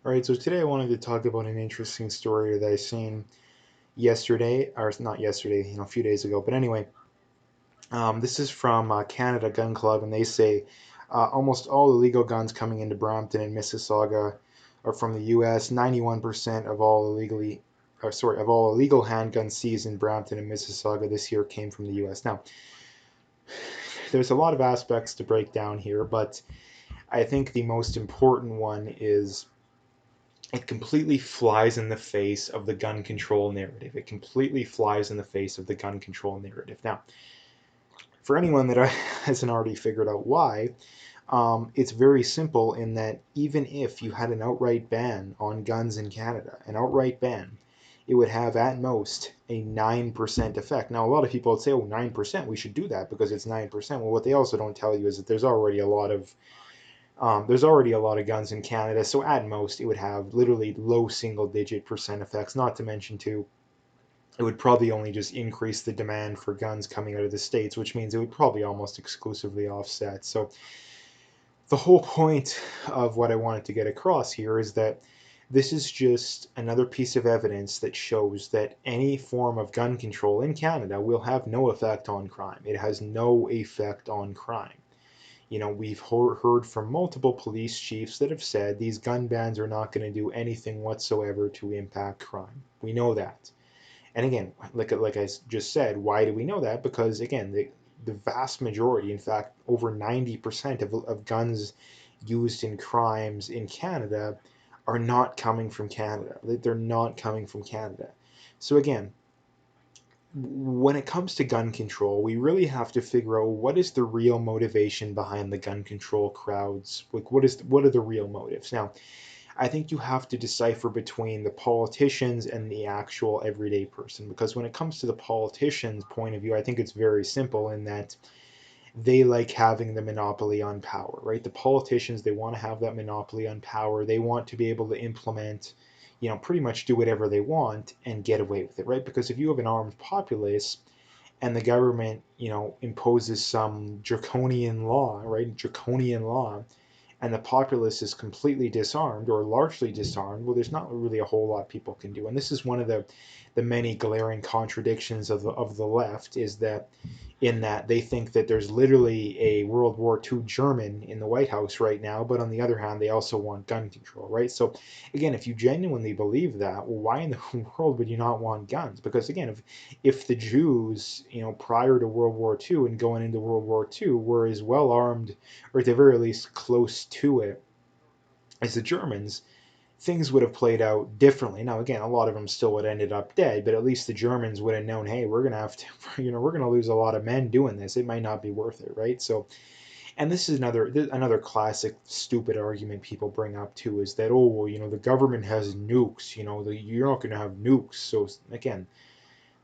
All right, so today I wanted to talk about an interesting story that I seen yesterday, or not yesterday, a few days ago. But anyway, this is from Canada Gun Club, and they say almost all illegal guns coming into Brampton and Mississauga are from the U.S. 91% of all of all illegal handguns seized in Brampton and Mississauga this year came from the U.S. Now, there's a lot of aspects to break down here, but I think the most important one is it completely flies in the face of the gun control narrative. It completely flies in the face of the gun control narrative. Now, for anyone that hasn't already figured out why, it's very simple in that even if you had an outright ban on guns in Canada, an outright ban, it would have at most a 9% effect. Now, a lot of people would say, oh, 9%, we should do that because it's 9%. Well, what they also don't tell you is that there's already a lot of guns in Canada, so at most it would have literally low single digit percent effects. Not to mention, too, it would probably only just increase the demand for guns coming out of the States, which means it would probably almost exclusively offset. So, the whole point of what I wanted to get across here is that this is just another piece of evidence that shows that any form of gun control in Canada will have no effect on crime. It has no effect on crime. We've heard from multiple police chiefs that have said these gun bans are not going to do anything whatsoever to impact crime. We know that. And again, like I just said, why do we know that? Because again, the vast majority, in fact, over 90% of guns used in crimes in Canada are not coming from Canada. They're not coming from Canada. So again, when it comes to gun control, we really have to figure out what is the real motivation behind the gun control crowds. Like, what are the real motives? Now, I think you have to decipher between the politicians and the actual everyday person, because when it comes to the politicians' point of view, I think it's very simple in that they like having the monopoly on power, right? The politicians, they want to have that monopoly on power. They want to be able to implement, pretty much do whatever they want and get away with it, right? Because if you have an armed populace and the government, imposes some draconian law, right? Draconian law, and the populace is completely disarmed or largely disarmed, well, there's not really a whole lot people can do. And this is one of the many glaring contradictions of the left, is that in that they think that there's literally a World War II German in the White House right now, but on the other hand, they also want gun control, right? So, again, if you genuinely believe that, well, why in the world would you not want guns? Because, again, if the Jews, prior to World War II and going into World War II, were as well armed, or at the very least close to it, as the Germans, things would have played out differently. Now, again, a lot of them still would have ended up dead, but at least the Germans would have known, hey, we're gonna have to, we're gonna lose a lot of men doing this. It might not be worth it, right? So, and this is another classic stupid argument people bring up too, is that, oh, well, the government has nukes. You're not gonna have nukes. So again,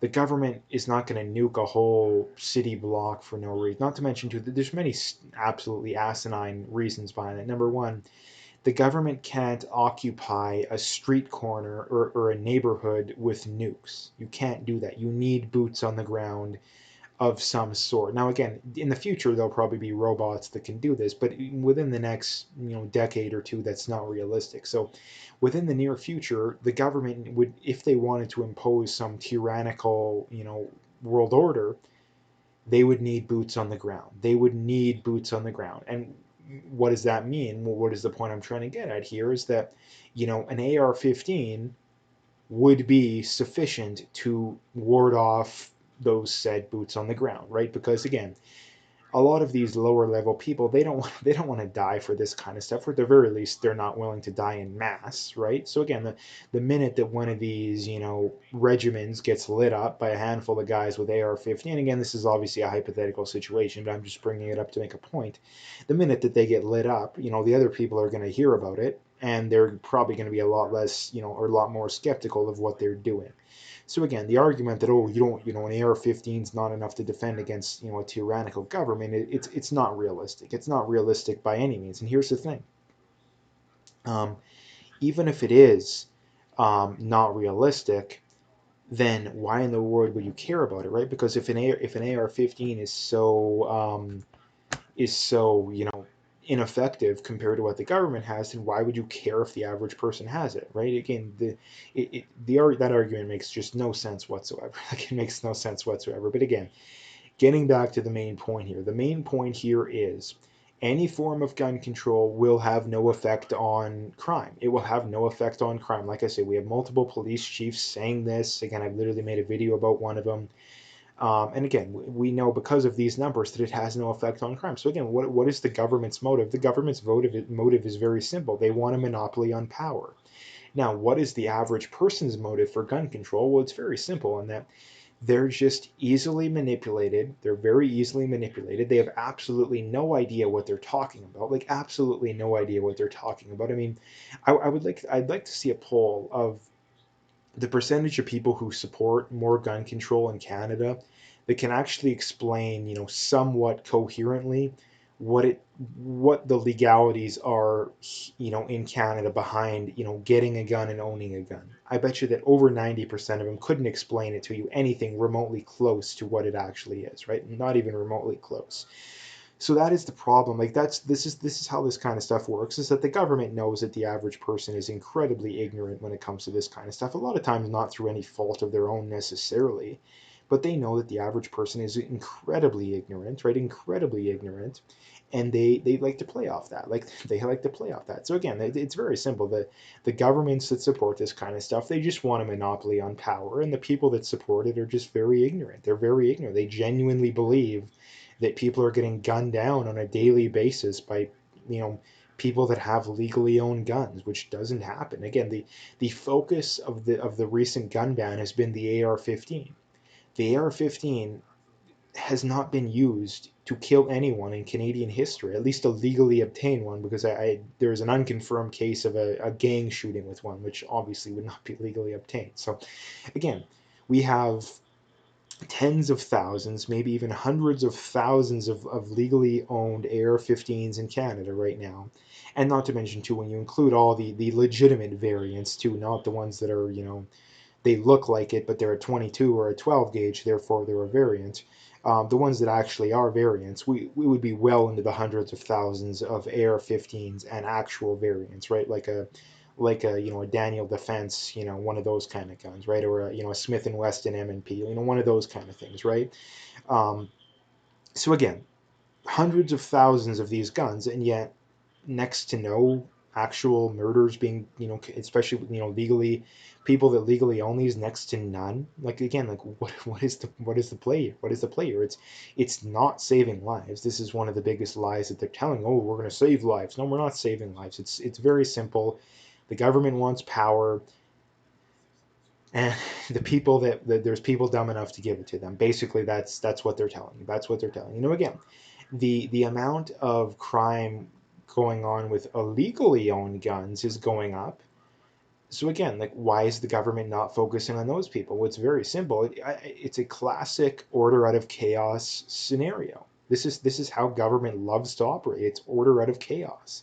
the government is not going to nuke a whole city block for no reason. Not to mention, too, that there's many absolutely asinine reasons behind it. Number one, the government can't occupy a street corner or a neighborhood with nukes. You can't do that. You need boots on the ground of some sort. Now, again, in the future, there'll probably be robots that can do this, but within the next decade or two, that's not realistic. So, within the near future, the government would, if they wanted to impose some tyrannical, world order, they would need boots on the ground. They would need boots on the ground. And what does that mean? Well, what is the point I'm trying to get at here is that, an AR-15 would be sufficient to ward off those said boots on the ground, right? Because again, a lot of these lower level people, they don't want to die for this kind of stuff, or at the very least they're not willing to die in mass, right? So again, the minute that one of these regiments gets lit up by a handful of guys with AR-15, again, this is obviously a hypothetical situation, but I'm just bringing it up to make a point. The minute that they get lit up, the other people are going to hear about it, and they're probably going to be a lot less, or a lot more skeptical of what they're doing. So again, the argument that, oh, you don't, an AR-15 is not enough to defend against a tyrannical government, it's not realistic. It's not realistic by any means. And here's the thing: um, even if it is not realistic, then why in the world would you care about it, right? Because if an AR-15 is so ineffective compared to what the government has, then why would you care if the average person has it, right? Again, that argument makes just no sense whatsoever. Like, it makes no sense whatsoever. But again, getting back to the main point here, the main point here is any form of gun control will have no effect on crime. It will have no effect on crime. Like I said, we have multiple police chiefs saying this. Again, I've literally made a video about one of them. And again, we know because of these numbers that it has no effect on crime. So again, what is the government's motive? The government's motive is very simple. They want a monopoly on power. Now, what is the average person's motive for gun control? Well, it's very simple in that they're just easily manipulated. They're very easily manipulated. They have absolutely no idea what they're talking about. Like, absolutely no idea what they're talking about. I mean, I'd like to see a poll of the percentage of people who support more gun control in Canada that can actually explain, somewhat coherently what it what the legalities are, in Canada behind, getting a gun and owning a gun. I bet you that over 90% of them couldn't explain it to you anything remotely close to what it actually is, right? Not even remotely close. So that is the problem. Like, this is how this kind of stuff works, is that the government knows that the average person is incredibly ignorant when it comes to this kind of stuff. A lot of times not through any fault of their own necessarily, but they know that the average person is incredibly ignorant, right? Incredibly ignorant. And they like to play off that. Like, they like to play off that. So again, it's very simple. The governments that support this kind of stuff, they just want a monopoly on power, and the people that support it are just very ignorant. They're very ignorant. They genuinely believe that people are getting gunned down on a daily basis by, you know, people that have legally owned guns, which doesn't happen. Again, the focus of the recent gun ban has been the AR-15. The AR-15 has not been used to kill anyone in Canadian history, at least a legally obtained one, because there is an unconfirmed case of a gang shooting with one, which obviously would not be legally obtained. So again, we have tens of thousands, maybe even hundreds of thousands of legally owned AR-15s in Canada right now. And not to mention, too, when you include all the legitimate variants, too, not the ones that are, they look like it, but they're a 22 or a 12 gauge, therefore they're a variant. The ones that actually are variants, we would be well into the hundreds of thousands of AR-15s and actual variants, right? Like a a Daniel Defense, one of those kind of guns, right? Or a Smith and Wesson M&P, one of those kind of things, right? Um, so again, hundreds of thousands of these guns, and yet next to no actual murders being, especially legally, people that legally own these, next to none. Like, again, like, what is the play? What is the play here? It's not saving lives. This is one of the biggest lies that they're telling. Oh, we're going to save lives. No, we're not saving lives. It's very simple. The government wants power, and the people that there's people dumb enough to give it to them. Basically, that's what they're telling you. That's what they're telling you. Again, the amount of crime going on with illegally owned guns is going up. So again, like, why is the government not focusing on those people? Well, it's very simple. It's a classic order out of chaos scenario. This is how government loves to operate. It's order out of chaos.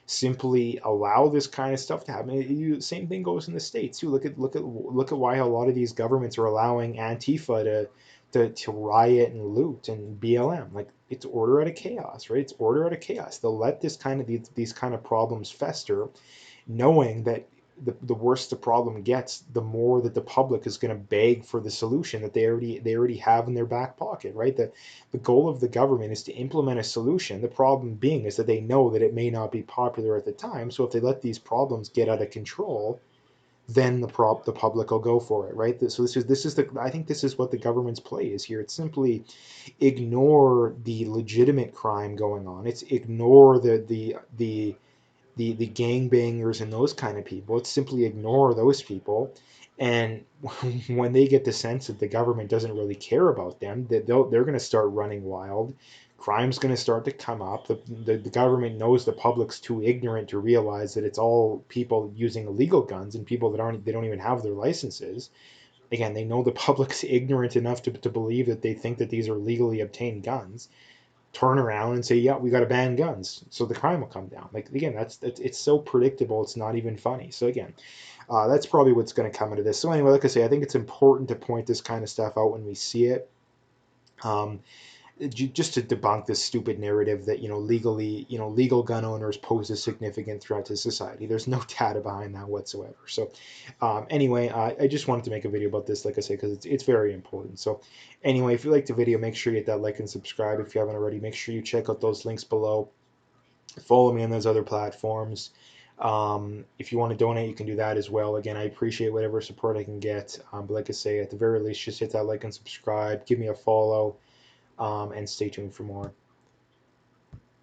Simply allow this kind of stuff to happen. Same thing goes in the States too. Look at why a lot of these governments are allowing Antifa to riot and loot and BLM. Like, it's order out of chaos, right? It's order out of chaos. They'll let these kind of problems fester, knowing that the worse the problem gets, the more that the public is going to beg for the solution that they already have in their back pocket, right? The goal of the government is to implement a solution. The problem being is that they know that it may not be popular at the time. So if they let these problems get out of control, then the public will go for it, right? So this is the I think this is what the government's play is here. It's simply ignore the legitimate crime going on. It's ignore the gangbangers and those kind of people. It's simply ignore those people, and when they get the sense that the government doesn't really care about them, that they're going to start running wild. Crime's going to start to come up. The government knows the public's too ignorant to realize that it's all people using illegal guns and people that aren't they don't even have their licenses. Again, they know the public's ignorant enough to believe that they think that these are legally obtained guns, turn around and say, "Yeah, we got to ban guns," so the crime will come down. Like, again, that's it's so predictable. It's not even funny. So again, that's probably what's going to come into this. So anyway, like I say, I think it's important to point this kind of stuff out when we see it. Um, just to debunk this stupid narrative that legal gun owners pose a significant threat to society. There's no data behind that whatsoever. So anyway, I just wanted to make a video about this, like I say, because it's very important. So anyway, if you liked the video, make sure you hit that like and subscribe. If you haven't already, make sure you check out those links below. Follow me on those other platforms. If you want to donate, you can do that as well. Again, I appreciate whatever support I can get. But like I say, at the very least, just hit that like and subscribe. Give me a follow, and stay tuned for more.